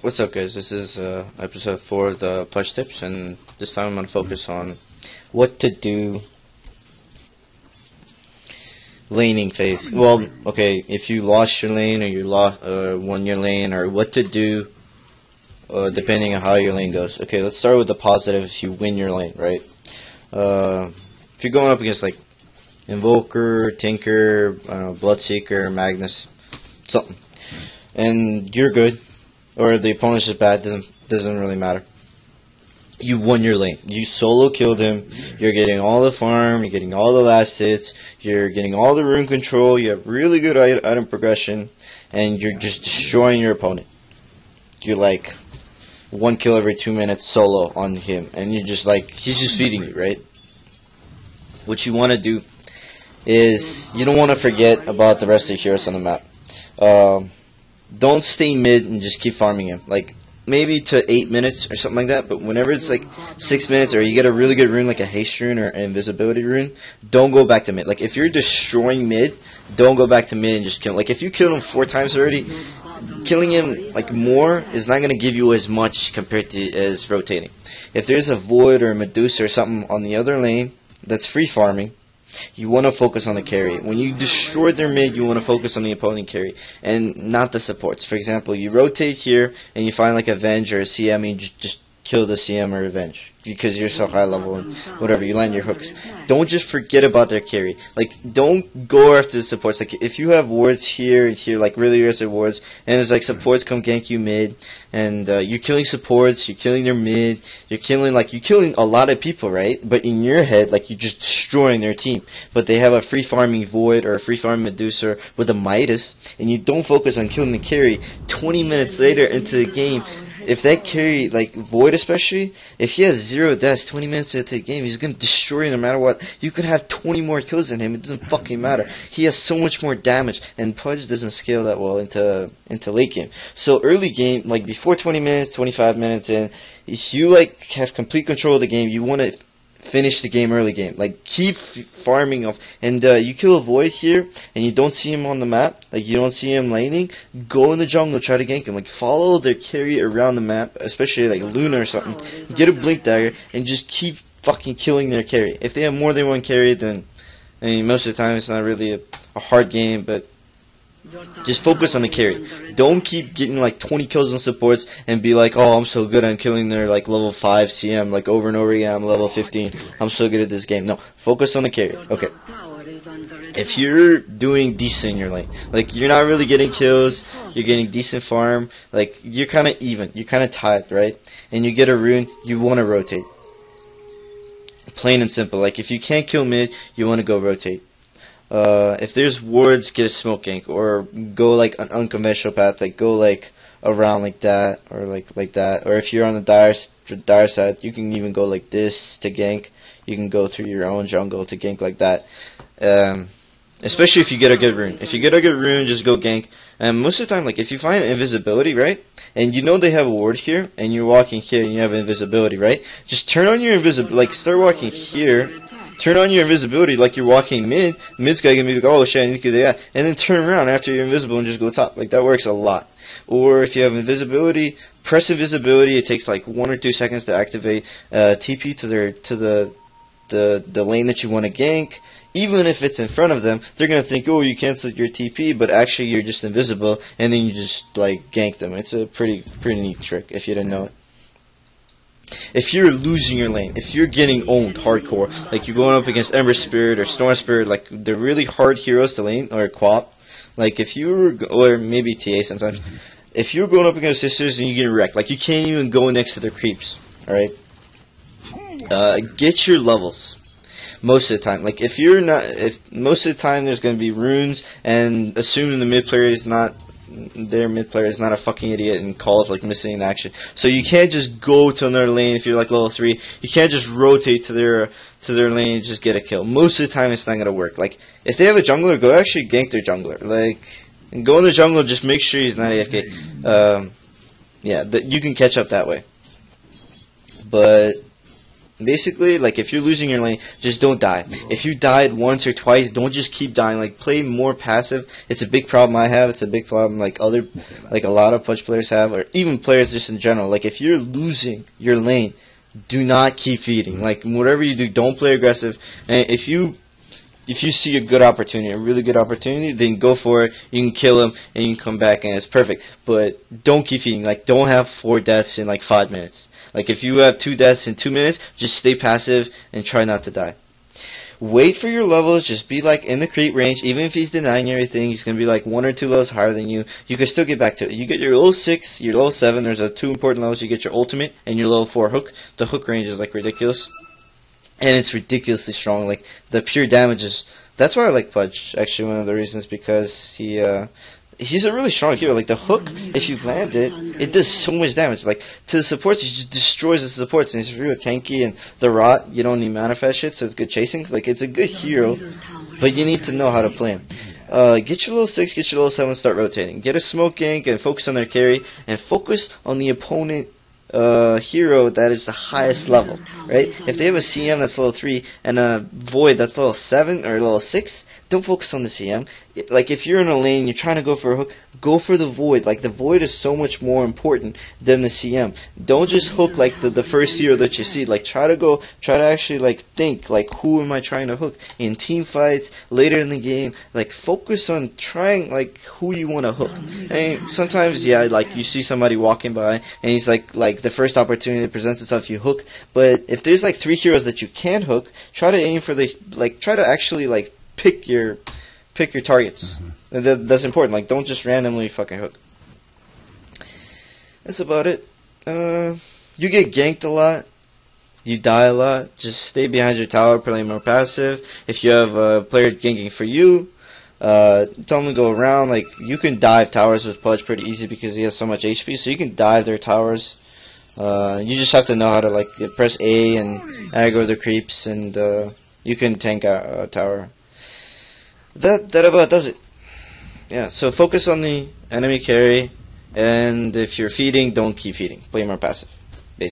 What's up, guys? This is episode 4 of the Pudge tips, and this time I'm going to focus on what to do laning phase. Well, okay, if you lost your lane or you won your lane, or what to do depending on how your lane goes. Okay, let's start with the positive. If you win your lane, right? If you're going up against like Invoker, Tinker, Bloodseeker, Magnus, something, and you're good, or the opponent's just bad, doesn't really matter. You won your lane. You solo killed him. You're getting all the farm. You're getting all the last hits. You're getting all the rune control. You have really good item progression, and you're just destroying your opponent. You're like 1 kill every 2 minutes solo on him, and you're just like, he's just feeding you, right? What you want to do is you don't want to forget about the rest of the heroes on the map. Don't stay mid and just keep farming him. Like, maybe to 8 minutes or something like that, but whenever it's like 6 minutes or you get a really good rune like a haste rune or an invisibility rune, don't go back to mid. Like, if you're destroying mid, don't go back to mid and just kill him. Like, if you killed him 4 times already, killing him like more is not going to give you as much compared to as rotating. If there's a void or a Medusa or something on the other lane that's free farming, you want to focus on the carry. When you destroy their mid, you want to focus on the opponent carry and not the supports. For example, you rotate here and you find like a Venge or a CM and you just kill the CM or Revenge because you're so high level and whatever, you land your hooks. Don't just forget about their carry. Like, don't go after the supports. Like, if you have wards here and here, like really aggressive wards, and there's like supports come gank you mid, and you're killing supports, you're killing their mid, you're killing a lot of people, right? But in your head, like, you're just destroying their team. But they have a free farming Void or a free farming Medusa with a Midas, and you don't focus on killing the carry. 20 minutes later into the game, if that carry, like Void especially, if he has 0 deaths 20 minutes into the game, he's going to destroy you no matter what. You could have 20 more kills than him. It doesn't fucking matter. He has so much more damage, and Pudge doesn't scale that well into late game. So early game, like before 20 minutes, 25 minutes in, if you like have complete control of the game, you want to finish the game early game. Like, keep farming off. And you kill a Void here and you don't see him on the map, like you don't see him laning, go in the jungle, try to gank him. Like, follow their carry around the map, especially like Luna or something. Get a blink dagger and just keep fucking killing their carry. If they have more than one carry, then I mean, most of the time it's not really a hard game, but just focus on the carry. Don't keep getting like 20 kills on supports and be like, oh, I'm so good, I'm killing their like level 5 CM like over and over again, I'm level 15, I'm so good at this game. No, focus on the carry. Okay. If you're doing decent in your lane, like you're not really getting kills, you're getting decent farm, like you're kind of even, you're kind of tied, right? And you get a rune, you want to rotate. Plain and simple. Like, if you can't kill mid, you want to go rotate. If there's wards, get a smoke gank, or go like an unconventional path, like go like around like that, or like that. Or if you're on the dire side, you can even go like this to gank. You can go through your own jungle to gank like that. Especially if you get a good rune. If you get a good rune, just go gank. And most of the time, like if you find invisibility, right, and you know they have a ward here, and you're walking here and you have invisibility, right, just turn on your invisibility. Like, start walking here. Turn on your invisibility like you're walking mid. Mid's guy gonna be like, oh shit, I need to get that. And then turn around after you're invisible and just go top. Like, that works a lot. Or if you have invisibility, press invisibility. It takes like 1 or 2 seconds to activate. TP to the lane that you want to gank. Even if it's in front of them, they're gonna think, oh, you canceled your TP, but actually you're just invisible, and then you just like gank them. It's a pretty neat trick if you didn't know it. If you're losing your lane, if you're getting owned hardcore, like you're going up against Ember Spirit or Storm Spirit, like they're really hard heroes to lane, or Quap, like if you were, or maybe TA sometimes, if you're going up against sisters and you get wrecked, like you can't even go next to their creeps, alright? Get your levels. Most of the time, like if you're not, if most of the time there's going to be runes, and assuming the mid player is not, their mid player is not a fucking idiot and calls like missing in action. So you can't just go to another lane if you're like level 3. You can't just rotate to their lane and just get a kill. Most of the time it's not gonna work. Like, if they have a jungler, go actually gank their jungler. Like, and go in the jungle, just make sure he's not AFK. Yeah, you can catch up that way. But Basically, like, if you're losing your lane, just don't die. If you died once or twice, don't just keep dying. Like, play more passive. It's a big problem I have. It's a big problem like a lot of Pudge players have, or even players just in general. Like, if you're losing your lane, do not keep feeding. Like, whatever you do, don't play aggressive. And if you see a good opportunity, a really good opportunity, then go for it. You can kill him, and you can come back, and it's perfect. But don't keep feeding. Like, don't have 4 deaths in, like, 5 minutes. Like, if you have 2 deaths in 2 minutes, just stay passive and try not to die. Wait for your levels. Just be, like, in the creep range. Even if he's denying everything, he's going to be, like, 1 or 2 levels higher than you. You can still get back to it. You get your level 6, your level 7. There's 2 important levels. You get your ultimate and your level 4 hook. The hook range is, like, ridiculous. And it's ridiculously strong. Like, the pure damage is... That's why I like Pudge. Actually, one of the reasons, because he's a really strong hero. Like, the hook, if you land it, it does so much damage. Like, to the supports, he just destroys the supports. And he's really tanky. And the rot, you don't need manifest shit, so it's good chasing. Like, it's a good hero, but you need to know how to play him. Get your level 6, get your level 7, start rotating. Get a smoke gank and focus on their carry. And focus on the opponent hero that is the highest level, right? If they have a CM that's level 3 and a Void that's level 7 or level 6, don't focus on the CM. Like, if you're in a lane, you're trying to go for a hook, go for the Void. Like, the Void is so much more important than the CM. Don't just hook, like, the first hero that you see. Like, try to actually, like, think, like, who am I trying to hook? In team fights, later in the game, like, focus on trying, like, who you want to hook. And sometimes, yeah, like, you see somebody walking by, and he's, like, the first opportunity that presents itself, you hook. But if there's, like, 3 heroes that you can hook, try to aim for the, like, try to actually, like, pick your targets. That's important. Like, don't just randomly fucking hook. That's about it. You get ganked a lot. You die a lot. Just stay behind your tower, play more passive. If you have a player ganking for you, tell them to go around. Like, you can dive towers with Pudge pretty easy because he has so much HP, so you can dive their towers. You just have to know how to, like, press A and aggro the creeps, and you can tank a tower. That about does it. Yeah, so focus on the enemy carry, and if you're feeding, don't keep feeding. Play more passive.